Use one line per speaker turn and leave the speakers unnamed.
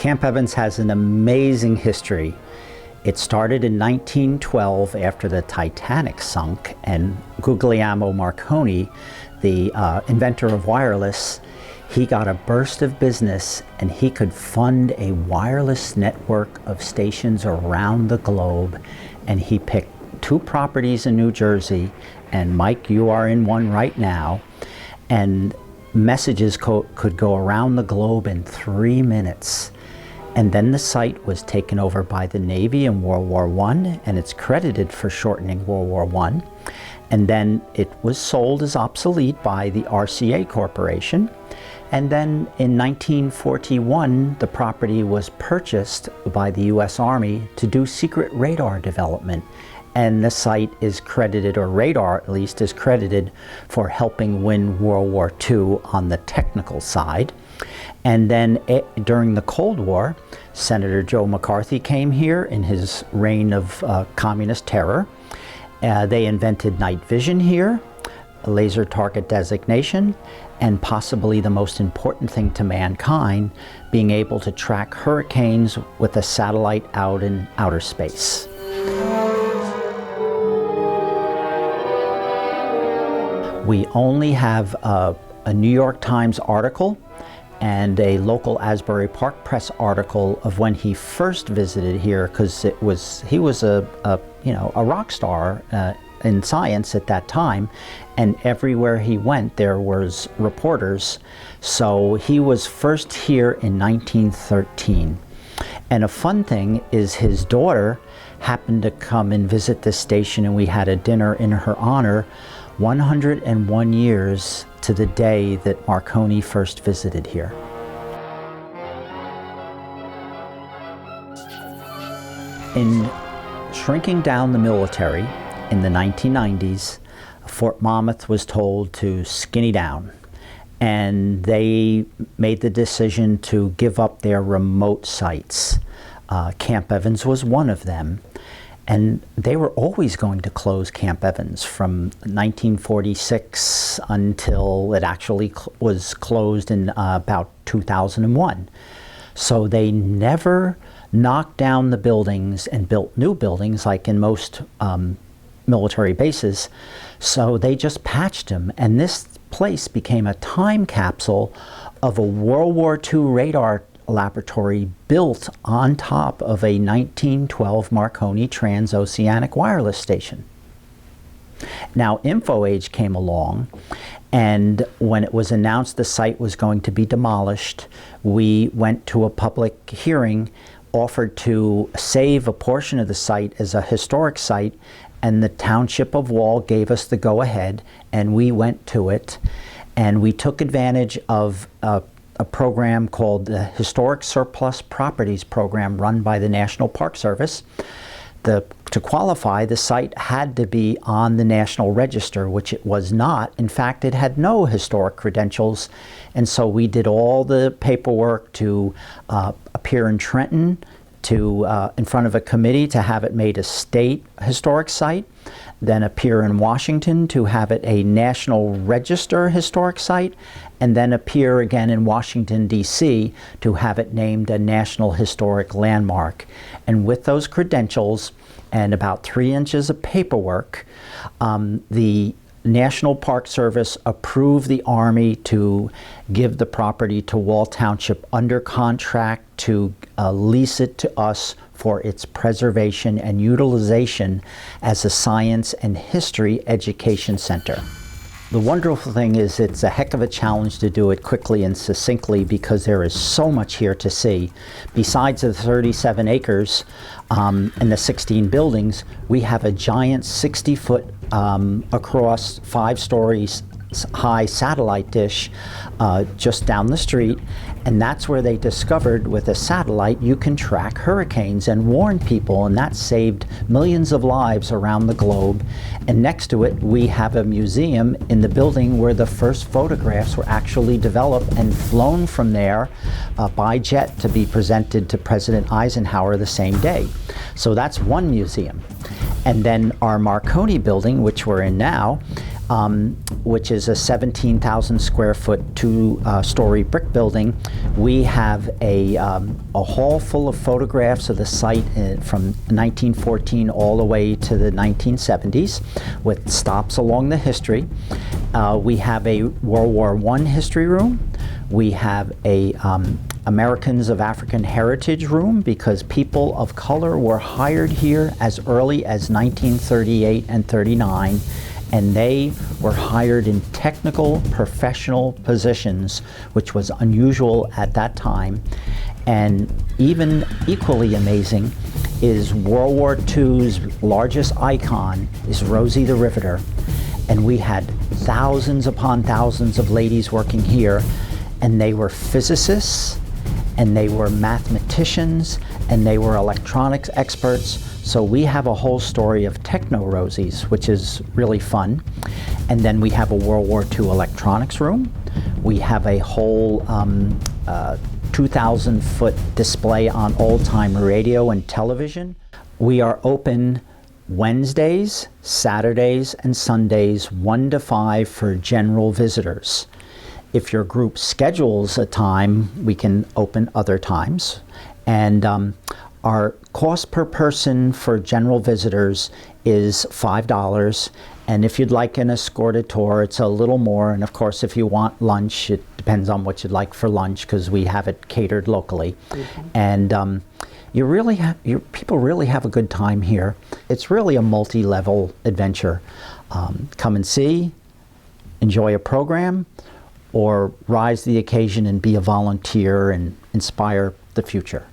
Camp Evans has an amazing history. It started in 1912 after the Titanic sunk, and Guglielmo Marconi, the inventor of wireless, he got a burst of business and he could fund a wireless network of stations around the globe, and he picked 2 properties in New Jersey, and Mike, you are in one right now, and messages could go around the globe in 3 minutes. And then the site was taken over by the Navy in World War I, and it's credited for shortening World War I. And then it was sold as obsolete by the RCA Corporation. And then in 1941, the property was purchased by the US Army to do secret radar development. And the site is credited, or radar at least, is credited for helping win World War II on the technical side. And then during the Cold War, Senator Joe McCarthy came here in his reign of communist terror. They invented night vision here, a laser target designation, and possibly the most important thing to mankind, being able to track hurricanes with a satellite out in outer space. We only have a New York Times article and a local Asbury Park Press article of when he first visited here, because he was a rock star in science at that time, and everywhere he went there was reporters. So he was first here in 1913. And a fun thing is his daughter happened to come and visit this station, and we had a dinner in her honor, 101 years to the day that Marconi first visited here. In shrinking down the military in the 1990s, Fort Monmouth was told to skinny down, and they made the decision to give up their remote sites. Camp Evans was one of them. And they were always going to close Camp Evans from 1946 until it actually was closed in about 2001. So they never knocked down the buildings and built new buildings like in most military bases. So they just patched them. And this place became a time capsule of a World War II radar laboratory built on top of a 1912 Marconi transoceanic wireless station. Now, InfoAge came along, and when it was announced the site was going to be demolished, we went to a public hearing, offered to save a portion of the site as a historic site, and the Township of Wall gave us the go-ahead, and we went to it, and we took advantage of a program called the Historic Surplus Properties Program run by the National Park Service. To qualify, the site had to be on the National Register, which it was not. In fact, it had no historic credentials, and so we did all the paperwork to appear in Trenton, in front of a committee to have it made a state historic site, then appear in Washington to have it a National Register historic site, and then appear again in Washington, D.C. to have it named a National Historic Landmark. And with those credentials and about 3 inches of paperwork, the National Park Service approved the Army to give the property to Wall Township under contract to lease it to us for its preservation and utilization as a science and history education center. The wonderful thing is it's a heck of a challenge to do it quickly and succinctly because there is so much here to see. Besides the 37 acres and the 16 buildings, we have a giant 60-foot across 5 stories high satellite dish just down the street, and that's where they discovered with a satellite you can track hurricanes and warn people, and that saved millions of lives around the globe. And next to it we have a museum in the building where the first photographs were actually developed and flown from there by jet to be presented to President Eisenhower the same day. So that's one museum. And then our Marconi building, which we're in now, which is a 17,000 square foot, two-story brick building. We have a hall full of photographs of the site from 1914 all the way to the 1970s, with stops along the history. We have a World War I history room. We have a Americans of African Heritage room, because people of color were hired here as early as 1938 and 39, and they were hired in technical professional positions, which was unusual at that time. And even equally amazing is World War II's largest icon is Rosie the Riveter, and we had thousands upon thousands of ladies working here, and they were physicists, and they were mathematicians, and they were electronics experts. So we have a whole story of techno Rosies, which is really fun. And then we have a World War II electronics room. We have a whole 2,000-foot display on old-time radio and television. We are open Wednesdays, Saturdays, and Sundays 1 to 5 for general visitors. If your group schedules a time, we can open other times. And our cost per person for general visitors is $5. And if you'd like an escorted tour, it's a little more. And of course, if you want lunch, it depends on what you'd like for lunch, because we have it catered locally. Mm-hmm. And people really have a good time here. It's really a multi-level adventure. Come and see, enjoy a program, or rise to the occasion and be a volunteer and inspire the future.